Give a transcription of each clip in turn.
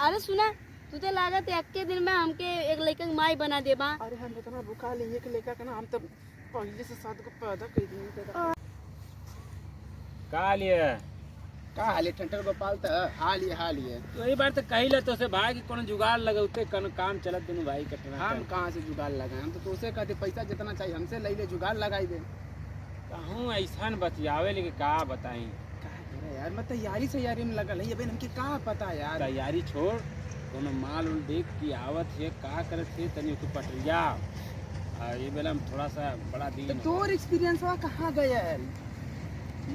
अरे सुना तू तो लागत है अक्के दिन में हमके एक लड़का के माई बना देबा। अरे हम इतना भूखा लिए कि लेकर के ना हम तो पहले से 7 को पैदा कर दिए का लिए का हाले टंटर गोपाल त हाल ये तो यही बार तो कही ले तो से भाई कि कोनो जुगाड़ लगाउते कौन काम चलत दोनों भाई कटना हम कहाँ से जुगाड़ लगाए हम तो तोसे कहते पैसा जितना चाहिए हमसे ले ले जुगाड़ लगाई दे। कहूँ ऐसा बतियावे लेके का बताई का करे यार मैं तैयारी में लगल है ये हमके का पता यार। तैयारी छोड़ कोनो माल उल देख की आवत है का करत है तनी तो पटरिया ये बेला में थोड़ा सा बड़ा दिन तो तोर एक्सपीरियंस वा कहाँ गया है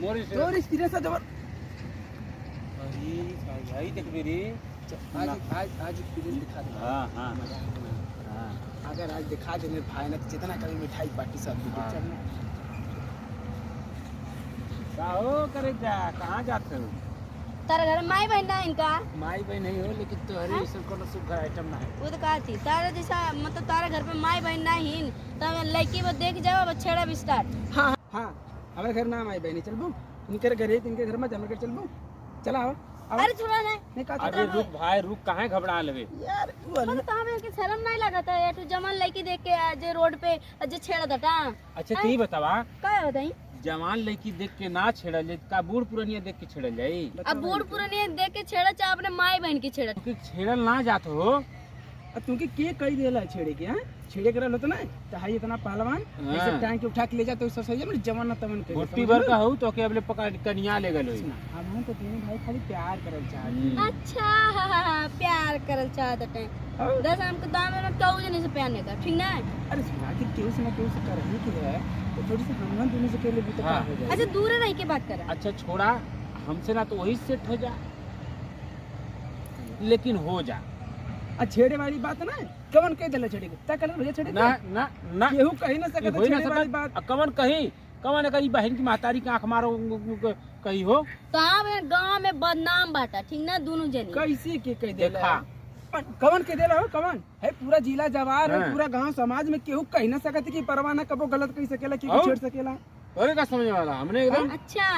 मोर तोर एक्सपीरियंस है जबर अरे भाई देख मेरी आज एक्सपीरियंस दिखा दे। हाँ हाँ हाँ अगर आज दिखा दे मेरे भाई ने तो जितना कभी मिठाई पार्टी सब हाँ। चलना का हो करे जा कहाँ जाते हो तारा घर में माई बहन ना इनका माई बहन नहीं हो लेकिन तोहरे ऐसा कोनो सुगर आइटम ना है वो तो कहा थी तारा जैसा मतलब तारा घर पे माई बहन ना हिन तब लड़की वो देख जाओ छेड़ा भी स्टार्ट। हाँ हाँ हमारे घर नाम आई बहनी चलबो इनके घर है इनके घर में जम कर चलबो चला आओ अरे छोड़ा ना नहीं का अरे रुक भाई रुक कहाँ घबरा लेवे यार मतलब तामे के शर्म नहीं लगता है तू जमन लड़की देख के जे रोड पे जे छेड़ा दटा अच्छा तू बतावा का बताई जवान लड़की देख के ना छेड़ल जाए का बूढ़ पुरानिया देख के छेड़ल जाई अब बूढ़ पुरानी देख के छेड़ा चाहे अपने माई बहन की छेड़ा क्योंकि छेड़ल ना जात हो तुमके के कही देला छेड़े के हां छेड़े करल होत ना त हाई इतना पहलवान हाँ। ऐसे टांग के उठा के ले जा तो सब सही है जवान न तमन के बुट्टी भर का हो तो के अबले पकड़ कनिया ले गलो हम तो तीनों भाई खाली प्यार करल चाहते अच्छा प्यार करल चाहत है दस हमको दाम में क्यों जने से प्यार नहीं कर ठीक ना। अरे सुना कि केहू से ना केहू से करही के है तो थोड़ी सी हम दोनों से केले भी तो हाँ। हो जाए। अच्छा दूर रह के बात कर अच्छा छोड़ा हमसे ना तो वही सेट हो जा लेकिन हो जा छेड़े वाली बात ना कवन कह देला छेड़े के ता कल भैया छेड़े ना ना ना केहू कही ना सकत होई ना छेड़े वाली सकत बात कवन कही कवन कही बहन की महतारी की आंख मारो कही हो तो हम गांव में बदनाम बाटा ठीक ना दोनों जनी कैसे के कह देला देखा कवन के देला हो कवन है पूरा जिला जवार है हाँ। पूरा गांव समाज में केहू कही ना सकत कि परवाना कबो गलत कह सकेला कि और? छेड़ सकेला और का समझ वाला हमने एकदम अच्छा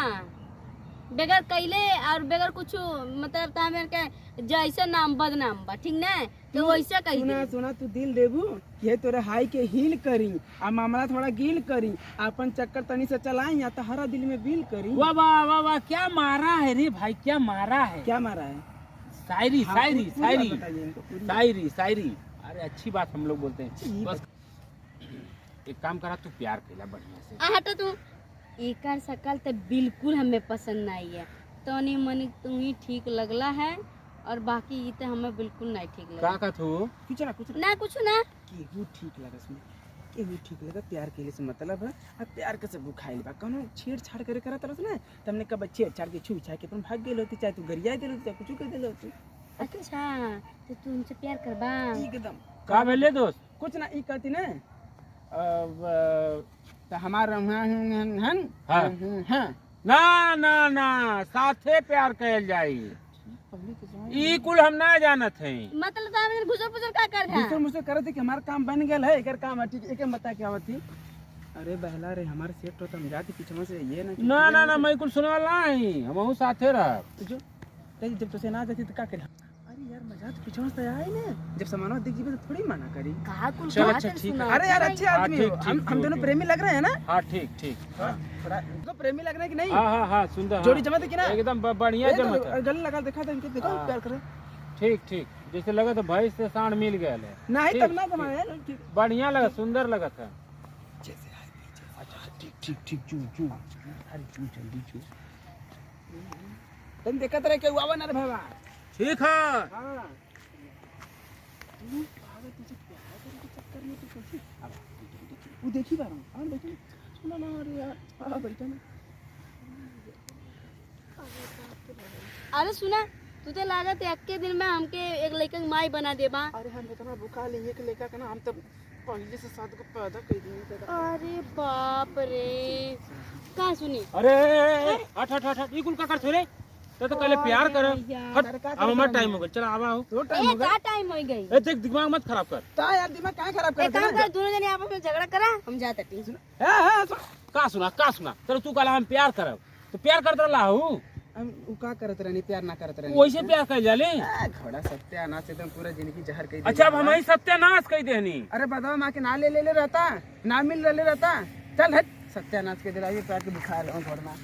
बगैर कैले और बगैर कुछ मतलब तामे के जैसे नाम बदनाम बा ठीक ना तो वैसे कही सुना सुना तू दिल देबू ये तोरे हाई के हील करी आ मामला थोड़ा गील करी अपन चक्कर तनी से चलाई या तो हरा दिल में बिल करी वाह वाह वाह वाह क्या मारा है रे भाई क्या मारा है क्या मारा है शायरी हाँ, शायरी पूरी शायरी बात बताइए इनको, पूरी। शायरी शायरी अरे अच्छी बात हम लोग बोलते ये हैं बस एक काम करा तू प्यार कैला बढ़िया से आ हटो तू एकर शकल तो बिल्कुल हमें पसंद नहीं है तो नहीं मन तू ही ठीक लगला है और बाकी ये तो हमें बिल्कुल नहीं ठीक का लगा का तू कुछ ना कुछ ना केहू ठीक लगा इसमें केहू ठीक लगा प्यार के लिए से मतलब है अब प्यार के सब खाइल बा कोनो छेड़छाड़ करे करत रस ना तुमने कब छेड़छाड़ के छू छा के अपन भाग गेल होती चाहे तू गरिया देल होती चाहे कुछ कर देल होती अच्छा तो तू उनसे प्यार करबा एकदम का भेले दोस्त कुछ ना ई कहती ना अब तो हमार हन हाँ। हां ना ना ना साथे प्यार कैल जाई पहले तो समझ ई कुल हम ना जानत हैं मतलब तो हमें घुसर पुसर का कर मुझसे है मुझसे करत कि हमारा काम बन गेल है एकर काम है ठीक एक बता क्या होती अरे बहला रे हमारे सेट होता हम जाते पीछे से ये ना ना ना मैं कुल सुने वाला नहीं हम साथे रह जो जब तो से ना जाती तो क्या करे अरे यार मजा तो पीछे से आए ना जब सामान दिख जीवे तो थोड़ी मना करी कहा कुल चल, बात अच्छा, है, ठीक है। सुना। अरे यार अच्छे हाँ, आदमी ठीक, हो ठीक, हम दोनों ठीक। प्रेमी लग रहे हैं ना हाँ ठीक ठीक हाँ थोड़ा तो प्रेमी लग रहे हैं कि नहीं हाँ हाँ हाँ सुंदर जोड़ी जमा थे कि ना एकदम बढ़िया जमत है गले लगा देखा था इनके देखो हाँ। प्यार करे ठीक ठीक जैसे लगा तो भाई से सांड मिल गया है नहीं ठीक, तब ना जमा है ठीक बढ़िया लगा सुंदर लगा था जैसे अच्छा ठीक ठीक ठीक चू चू अरे चू जल्दी चू तुम देखत रहे के आवा ना रे भावा ठीक है हां भागा तुझे प्यार करने के चक्कर में तो कैसे अब वो देखी बार हां देखी सुना ना अरे यार आ बैठा ना अरे सुना तू तो लागत है अक्के दिन में हमके एक लड़का के माई बना देबा। अरे हम इतना भूखा लिए कि लेकर के ना हम तो पहले से 7 को पैदा कर दिए अरे बाप रे का सुनी अरे हट हट हट हट ई कुल का कर छोरे तो कहले प्यार कर हट अब हमारा टाइम हो गया चल आवा हो तो टाइम हो गया का टाइम हो गई ए देख दिमाग मत खराब कर ता यार दिमाग काहे खराब एक कर काम कर दोनों जने आपस में झगड़ा करा हम जाते टी हां हां का सुना चलो तू कहला हम प्यार करब तो प्यार करत रहा हूं हम उ का करत रहनी, प्यार ना करत रहनी। वैसे प्यार कर जाले। घोड़ा सत्यानाश एकदम पूरा जिंदगी जहर कई अच्छा अब हमारी सत्यानाश कर देनी। अरे बताओ माँ के ना ले रहता, ना मिल रहे रहता। चल हट, सत्यानाश के दिला, ये प्यार के बुखार घर में।